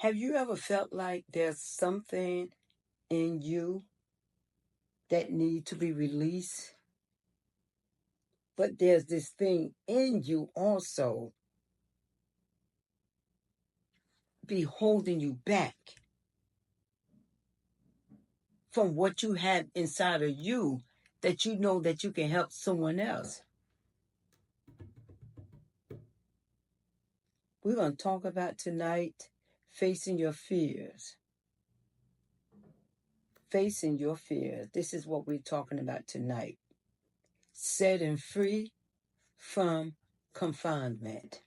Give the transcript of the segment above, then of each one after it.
Have you ever felt like there's something in you that need to be released? But there's this thing in you also be holding you back from what you have inside of you that you know that you can help someone else. We're going to talk about tonight facing your fears. Facing your fears. This is what we're talking about tonight. Setting free from confinement.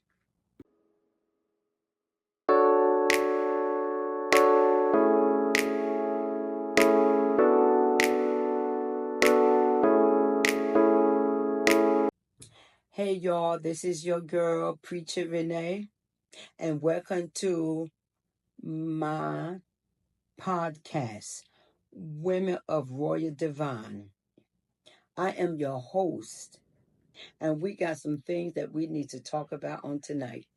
Hey y'all, this is your girl, Preacher Renee, and welcome to my podcast, Women of Royal Divine. I am your host, and we got some things that we need to talk about on tonight.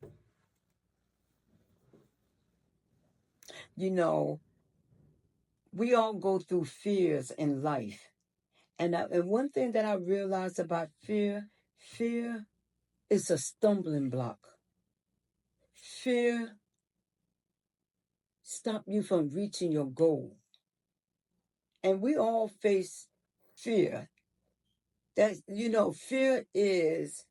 You know, we all go through fears in life. And one thing that I realized about fear is a stumbling block. Fear stop you from reaching your goal. And we all face fear. Fear is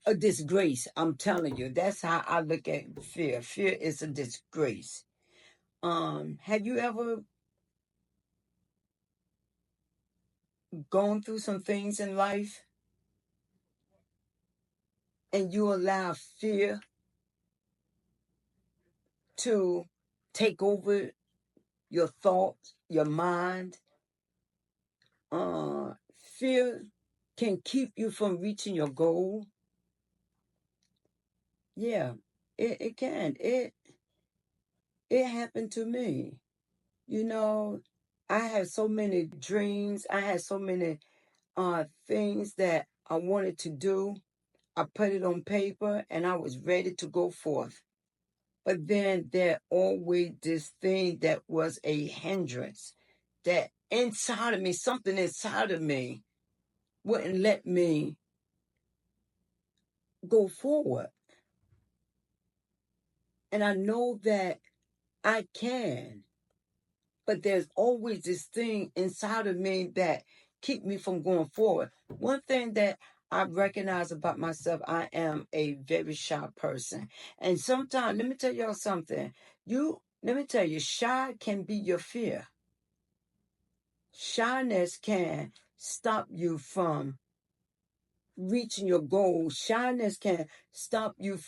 a disgrace. I'm telling you, that's how I look at fear. Fear is a disgrace. Have you ever gone through some things in life and you allow fear to take over your thoughts, your mind? Fear can keep you from reaching your goal. Yeah, it can. It happened to me. You know, I had so many dreams. I had so many things that I wanted to do. I put it on paper and I was ready to go forth. But then there always this thing that was a hindrance that inside of me, something inside of me wouldn't let me go forward. And I know that I can, but there's always this thing inside of me that keep me from going forward. One thing that I recognize about myself, I am a very shy person. And sometimes, let me tell y'all something. Let me tell you, shy can be your fear. Shyness can stop you from reaching your goals. Shyness can stop you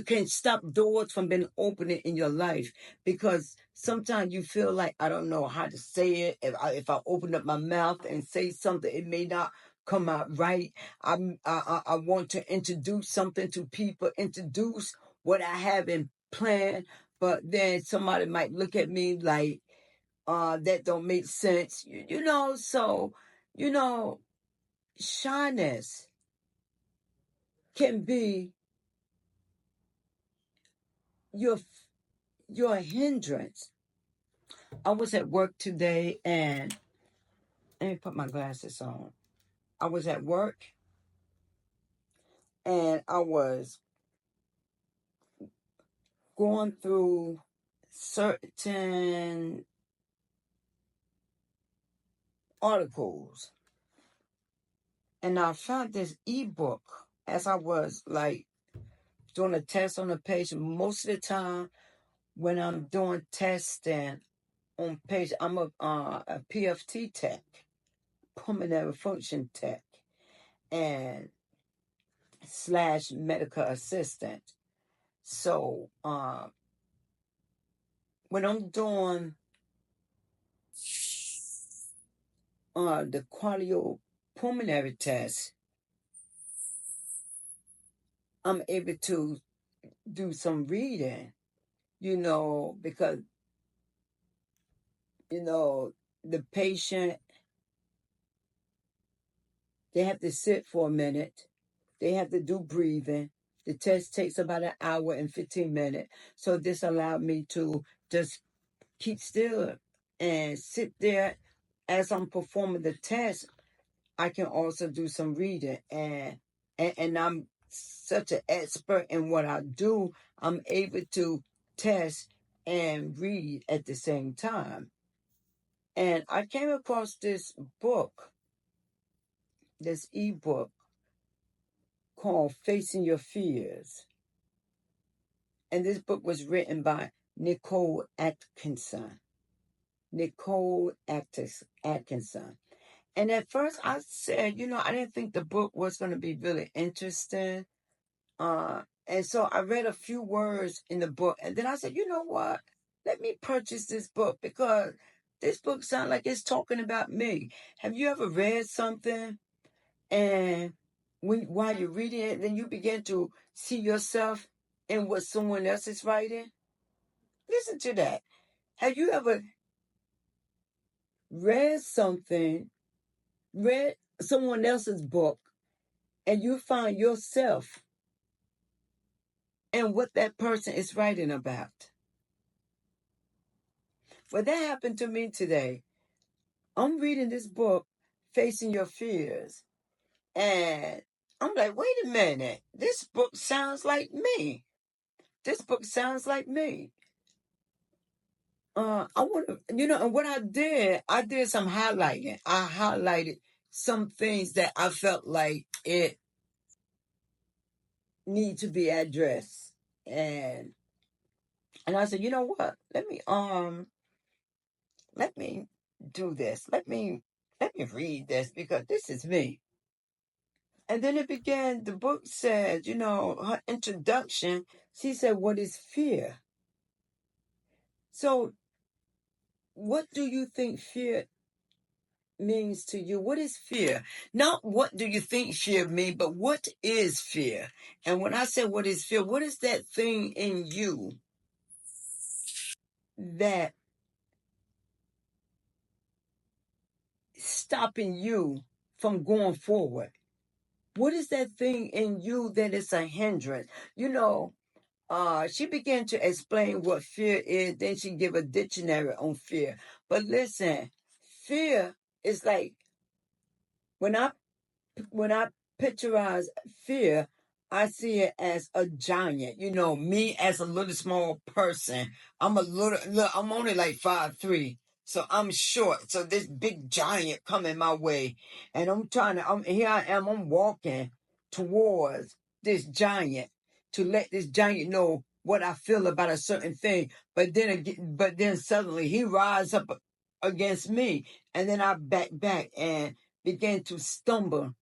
can stop doors from being opening in your life, because sometimes you feel like, I don't know how to say it. If I open up my mouth and say something, it may not come out right. I want to introduce something to people, introduce what I have in plan, but then somebody might look at me like that don't make sense. So shyness can be your hindrance. I was at work today, and let me put my glasses on. I was at work and I was going through certain articles, and I found this ebook as I was like doing a test on a patient. Most of the time when I'm doing testing on patient, I'm a PFT tech, pulmonary function tech, and / medical assistant. So when I'm doing the cardiopulmonary test, I'm able to do some reading, because the patient, they have to sit for a minute, they have to do breathing, The test takes about an hour and 15 minutes. So this allowed me to just keep still and sit there as I'm performing the test. I can also do some reading, and I'm such an expert in what I do. I'm able to test and read at the same time. And I came across this book, this ebook called Facing Your Fears. And this book was written by Nicole Atkinson. Nicole Atkinson. And at first I said, I didn't think the book was going to be really interesting. And so I read a few words in the book, and then I said, you know what? Let me purchase this book because this book sounds like it's talking about me. Have you ever read something and while you're reading it, then you begin to see yourself in what someone else is writing? Listen to that. Have you ever read someone else's book, and you find yourself in what that person is writing about? Well, that happened to me today. I'm reading this book, Facing Your Fears, and I'm like, wait a minute. This book sounds like me. This book sounds like me. I want to, and what I did some highlighting. I highlighted some things that I felt like it need to be addressed. And I said, you know what? Let me do this. Let me read this because this is me. And then the book said, her introduction, she said, what is fear? So what do you think fear means to you? What is fear? Not what do you think fear means, but what is fear? And when I say what is fear, what is that thing in you that stopping you from going forward? What is that thing in you that is a hindrance? She began to explain what fear is, then she give a dictionary on fear. But listen, fear is like when I picturize fear, I see it as a giant. Me as a little small person. I'm only like 5'3". So I'm short. So this big giant coming my way. And here I am, I'm walking towards this giant to let this giant know what I feel about a certain thing. But then suddenly he rises up against me. And then I back and begin to stumble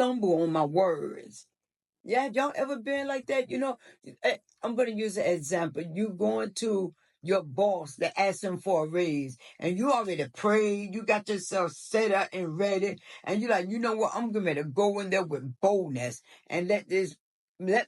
on my words. Yeah, have y'all ever been like that? I'm going to use an example. You going to your boss to ask him for a raise, and you already prayed, you got yourself set up and ready, and you're like, you know what? I'm going to go in there with boldness and let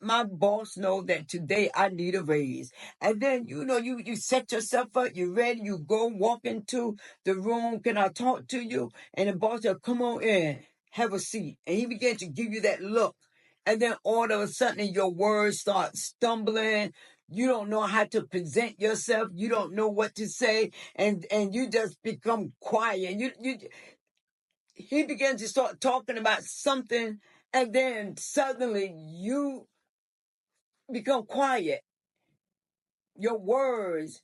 my boss know that today I need a raise. And then, you set yourself up, you're ready, you go walk into the room. Can I talk to you? And the boss will come on in, have a seat. And he began to give you that look. And then all of a sudden your words start stumbling. You don't know how to present yourself. You don't know what to say. And you just become quiet. He began to start talking about something, and then suddenly you become quiet. Your words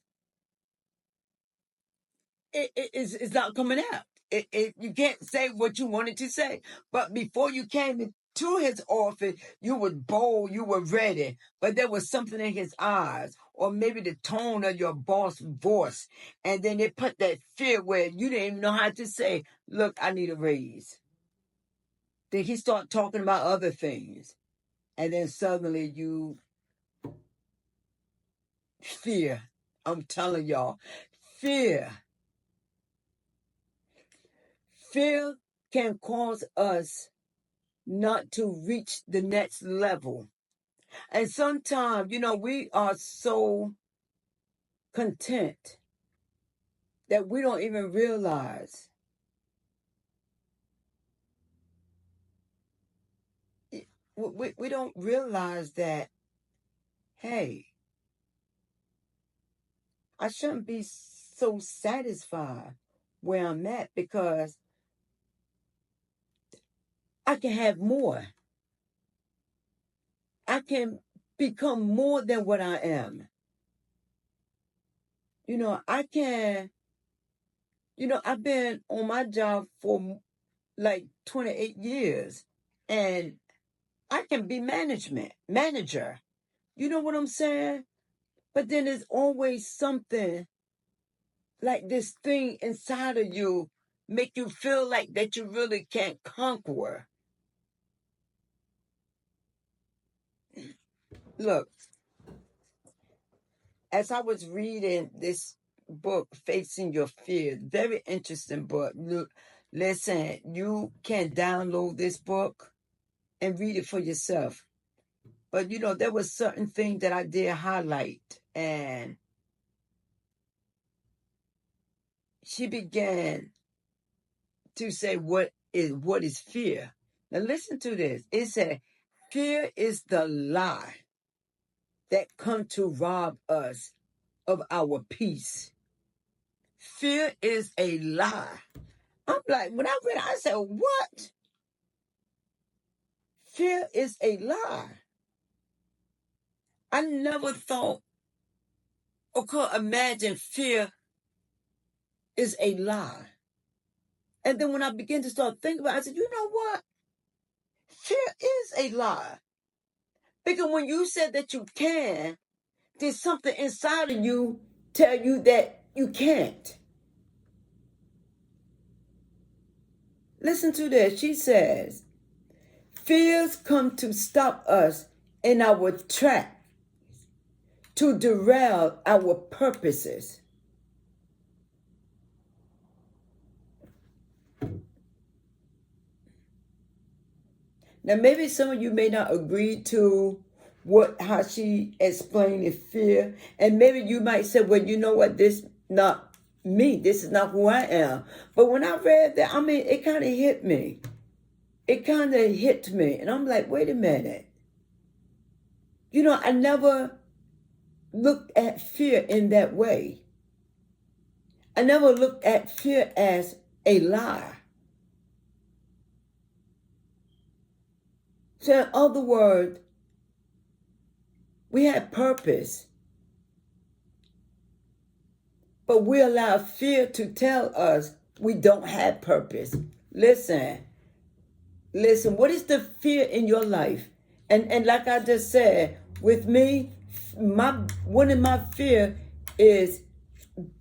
it's not coming out. You can't say what you wanted to say. But before you came into his office, you were bold, you were ready. But there was something in his eyes, or maybe the tone of your boss' voice. And then it put that fear where you didn't even know how to say, look, I need a raise. Then he started talking about other things. And then suddenly you fear. I'm telling y'all, fear. Fear can cause us not to reach the next level. And sometimes, we are so content that we don't even realize we don't realize that, hey, I shouldn't be so satisfied where I'm at because I can have more. I can become more than what I am. I can, I've been on my job for like 28 years and I can be manager. You know what I'm saying? But then there's always something like this thing inside of you make you feel like that you really can't conquer. Look, as I was reading this book, Facing Your Fear, very interesting book. Look, listen, you can download this book and read it for yourself. But there was certain things that I did highlight, and she began to say, what is fear? Now listen to this. It said, fear is the lie that come to rob us of our peace. Fear is a lie. I'm like, when I read it, I said, what? Fear is a lie. I never thought or could imagine fear is a lie. And then when I began to start thinking about it, I said, you know what? Fear is a lie. Because when you said that you can, there's something inside of you tell you that you can't. Listen to this. She says, fears come to stop us in our track, to derail our purposes. Now, maybe some of you may not agree to how she explained the fear, and maybe you might say, well, you know what, this not me. This is not who I am. But when I read that, it kind of hit me. It kind of hit me, and I'm like, wait a minute. I never looked at fear in that way. I never looked at fear as a lie. So in other words, we have purpose, but we allow fear to tell us we don't have purpose. Listen, what is the fear in your life? And like I just said, with me, one of my fear is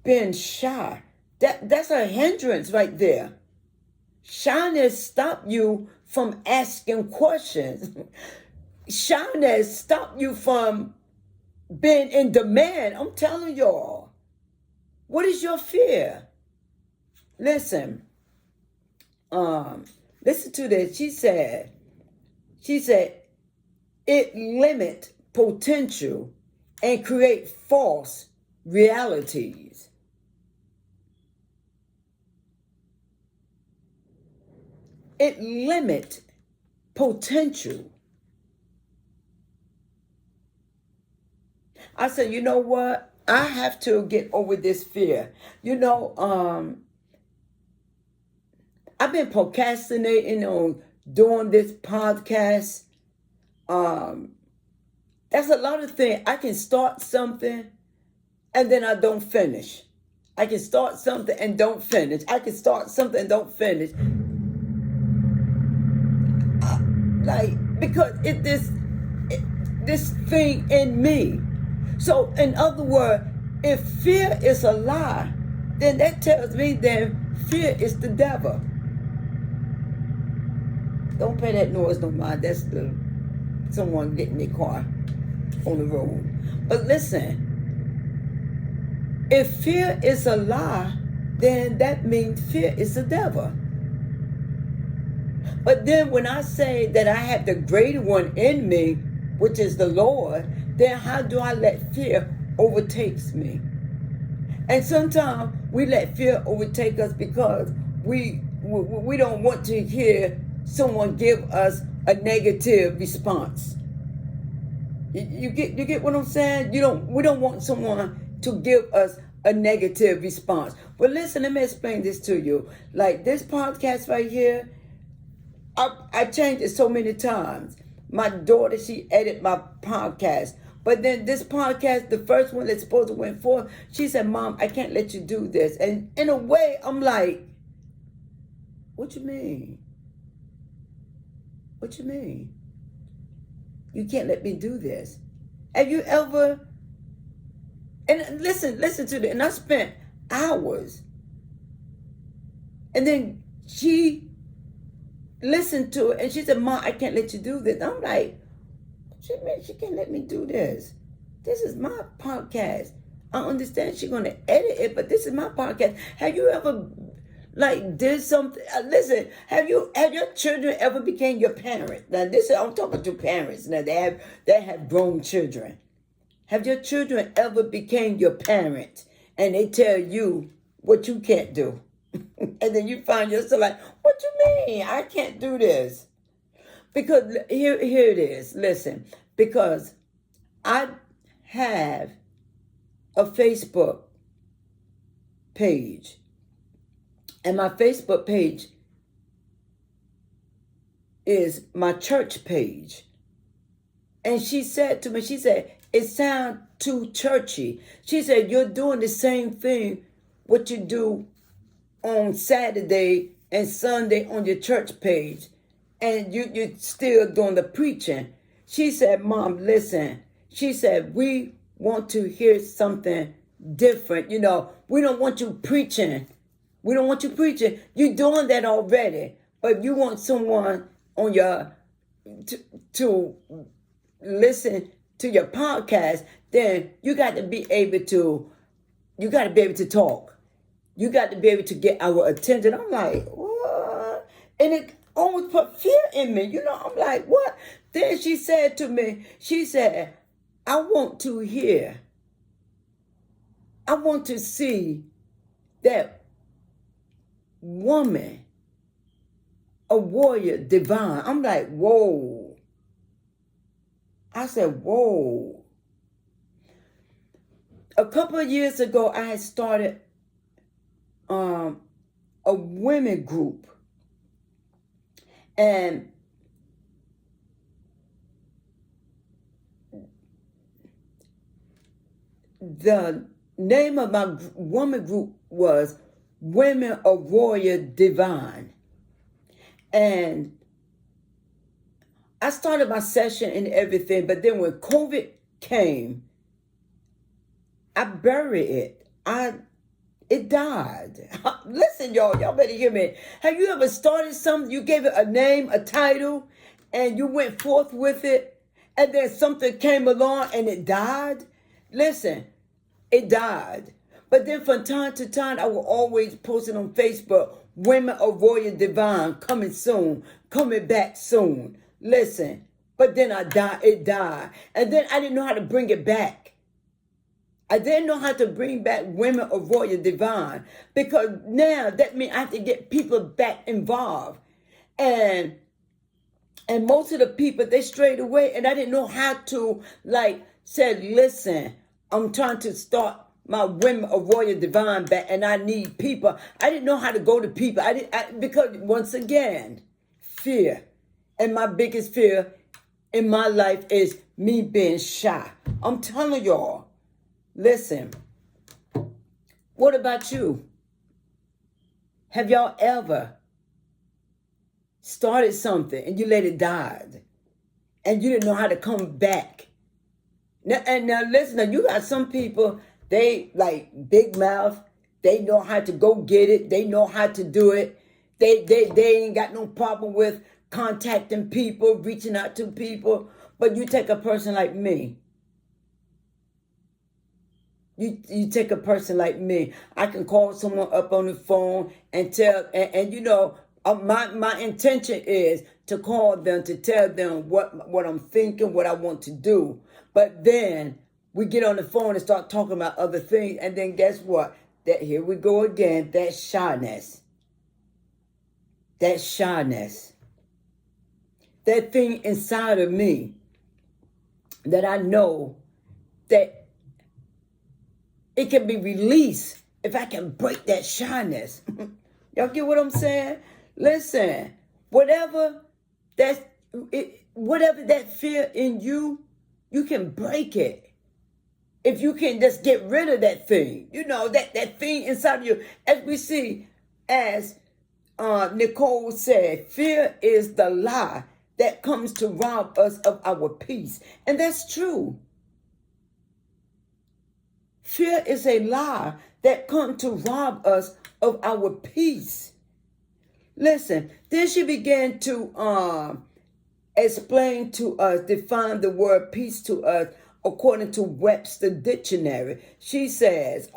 being shy. That's a hindrance right there. Shyness stop you from asking questions. Shyness stop you from being in demand. I'm telling y'all. What is your fear? Listen. Listen to this. She said, it limit potential and create false realities. It limit potential. I said, you know what? I have to get over this fear. I've been procrastinating on doing this podcast. That's a lot of things. I can start something and then I don't finish. I can start something and don't finish. I can start something and don't finish. Because this thing in me. So in other words, if fear is a lie, then that tells me that fear is the devil. Don't play that noise no mind. That's someone getting their car on the road. But listen, if fear is a lie, then that means fear is the devil. But then when I say that I have the greater one in me, which is the Lord, then how do I let fear overtake me? And sometimes we let fear overtake us because we don't want to hear someone give us a negative response. You get what I'm saying? We don't want someone to give us a negative response. But listen, let me explain this to you. Like this podcast right here, I changed it so many times. My daughter, she edited my podcast. But then this podcast, the first one that's supposed to went forth, she said, Mom, I can't let you do this. And in a way, I'm like, what you mean? What you mean? You can't let me do this. Have you ever, and listen to this, and I spent hours. And then she listened to it and she said, Mom, I can't let you do this. I'm like, she can't let me do this. This is my podcast. I understand she's going to edit it, but this is my podcast. Have you ever did something? Listen, have your children ever became your parent? Now I'm talking to parents now. They have grown children. Have your children ever became your parent and they tell you what you can't do? And then you find yourself like, what you mean? I can't do this. Because here it is. Listen, because I have a Facebook page. And my Facebook page is my church page. And she said to me, it sounds too churchy. She said, you're doing the same thing what you do on Saturday and Sunday on your church page. And you're still doing the preaching. She said, Mom, listen. She said, we want to hear something different. We don't want you preaching. We don't want you preaching. You're doing that already. But you want someone on your to listen to your podcast, then you got to be able to talk. You got to be able to get our attention. I'm like, what? And it almost put fear in me. I'm like, what? Then she said to me, I want to see that woman, a warrior divine. I'm like, whoa. I said, whoa. A couple of years ago, I had started a women group. And the name of my woman group was Women of Warrior Divine. And I started my session and everything, but then when COVID came, I buried it. It died. Listen, y'all better hear me. Have you ever started something, you gave it a name, a title, and you went forth with it, and then something came along and it died? Listen, it died. But then from time to time, I will always post it on Facebook, Women of Royal Divine, coming soon, coming back soon. Listen, but then it died. And then I didn't know how to bring it back. I didn't know how to bring back Women of Royal Divine, because now that means I have to get people back involved. And most of the people, they strayed away, and I didn't know how to, said, listen, I'm trying to start my Women of Royal Divine back, and I need people. I didn't know how to go to people. Because once again, fear. And my biggest fear in my life is me being shy. I'm telling y'all. Listen, what about you? Have y'all ever started something and you let it die and you didn't know how to come back? Now listen, you got some people, they like big mouth. They know how to go get it. They know how to do it. They ain't got no problem with contacting people, reaching out to people. But you take a person like me. You take a person like me. I can call someone up on the phone and tell, my intention is to call them to tell them what I'm thinking, what I want to do. But then we get on the phone and start talking about other things, and then guess what? That here we go again. That shyness. that thing inside of me that I know that it can be released if I can break that shyness. Y'all get what I'm saying? Listen, whatever whatever that fear in you, you can break it. If you can just get rid of that thing, that thing inside of you. As we see, as Nicole said, fear is the lie that comes to rob us of our peace. And that's true. Fear is a lie that comes to rob us of our peace. Listen, then she began to explain to us, define the word peace to us according to Webster Dictionary. She says,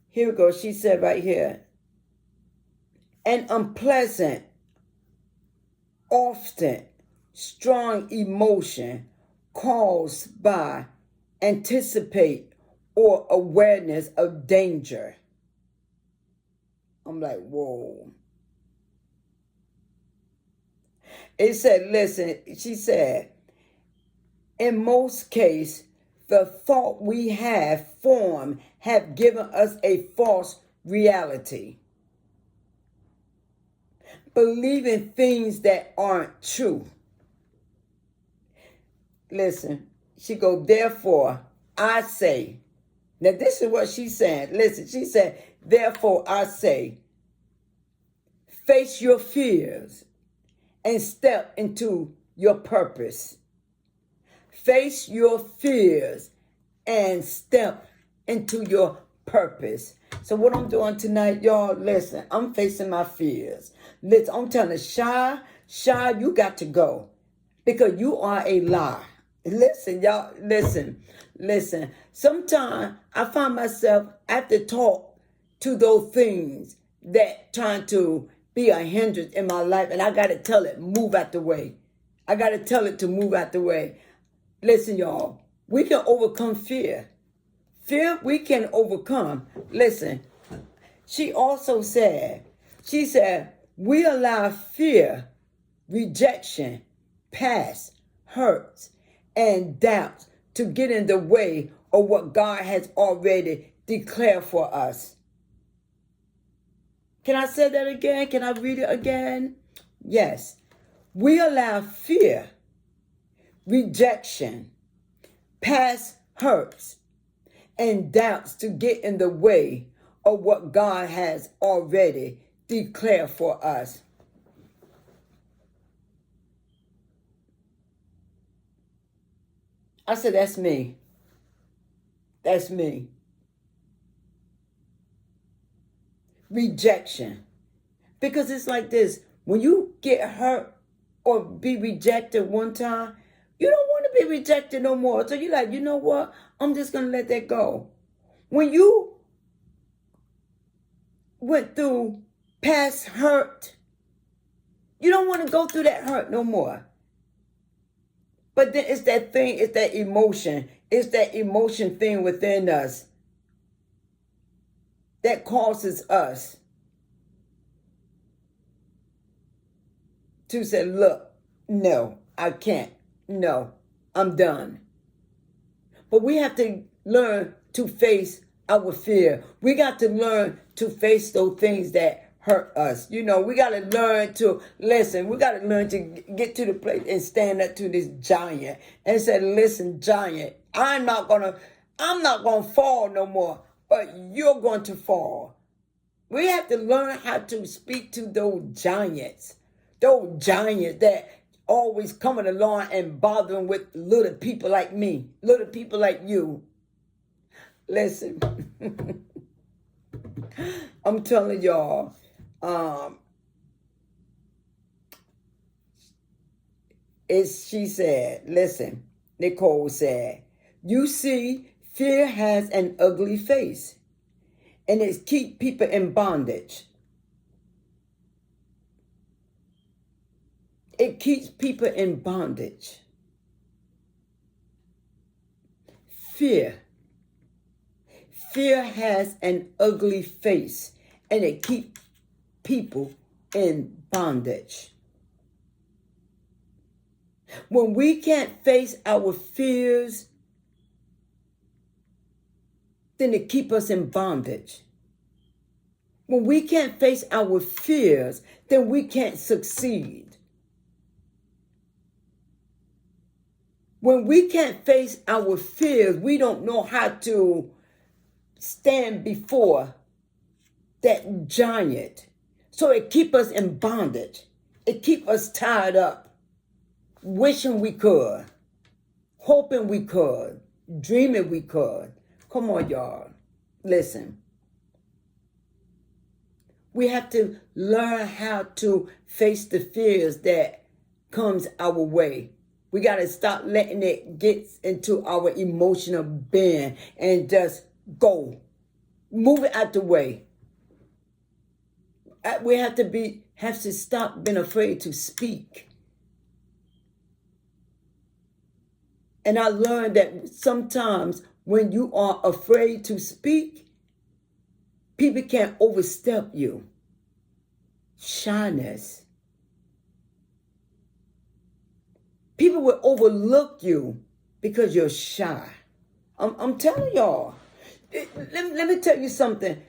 here we go. She said right here, an unpleasant, often strong emotion caused by anticipate or awareness of danger. I'm like, whoa. It said, listen, she said, in most cases, the thought we have formed have given us a false reality. Believing things that aren't true. Listen, she go, therefore, I say. Now, this is what she said. Listen, she said, therefore, I say, face your fears and step into your purpose. Face your fears and step into your purpose. So what I'm doing tonight, y'all, listen, I'm facing my fears. Listen, I'm telling Shy, you got to go because you are a lie. Listen, y'all, listen. Sometimes I find myself I have to talk to those things that trying to be a hindrance in my life, and I got to tell it, move out the way. I got to tell it to move out the way. Listen, y'all, we can overcome fear. Fear we can overcome. Listen, she also said, we allow fear, rejection, past hurts, and doubts to get in the way of what God has already declared for us. Can I say that again? Can I read it again? Yes. We allow fear, rejection, past hurts, and doubts to get in the way of what God has already declared for us. I said, that's me. That's me. Rejection. Because it's like this. When you get hurt or be rejected one time, you don't want to be rejected no more. So you're like, you know what? I'm just going to let that go. When you went through past hurt, you don't want to go through that hurt no more. But then it's that thing, it's that emotion. It's that emotion thing within us that causes us to say, look, no, I can't. No, I'm done. But we have to learn to face our fear. We got to learn to face those things that hurt us. We got to learn to listen. We got to learn to get to the place and stand up to this giant and say, listen, giant, I'm not going to fall no more, but you're going to fall. We have to learn how to speak to those giants that always coming along and bothering with little people like me, little people like you. Listen, I'm telling y'all, she said, listen, Nicole said, you see, fear has an ugly face and it keeps people in bondage. It keeps people in bondage. Fear has an ugly face and it keeps people in bondage. When we can't face our fears, then it keep us in bondage. When we can't face our fears, then we can't succeed. When we can't face our fears, we don't know how to stand before that giant. So it keep us in bondage. It keep us tied up, wishing we could, hoping we could, dreaming we could. Come on, y'all. Listen. We have to learn how to face the fears that comes our way. We got to stop letting it get into our emotional being and just go. Move it out the way. We have to stop being afraid to speak. And I learned that sometimes when you are afraid to speak, people can't overstep you. Shyness. People will overlook you because you're shy. I'm telling y'all. Let me tell you something.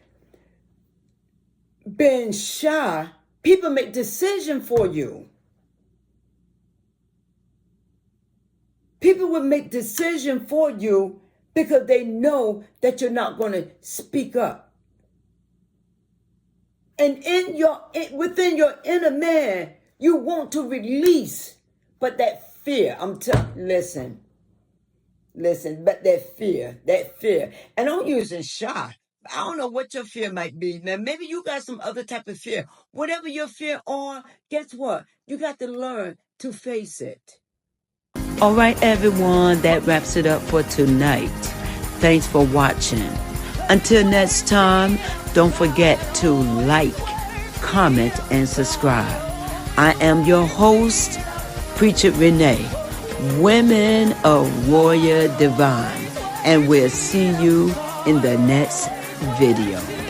Being shy, people make decisions for you. People will make decisions for you because they know that you're not going to speak up. And within your inner man, you want to release, but that fear, listen, but that fear, and I'm using shy. I don't know what your fear might be. Now, maybe you got some other type of fear. Whatever your fear are, guess what? You got to learn to face it. All right, everyone, that wraps it up for tonight. Thanks for watching. Until next time, don't forget to like, comment, and subscribe. I am your host, Preacher Renee, Women of Warrior Divine, and we'll see you in the next video.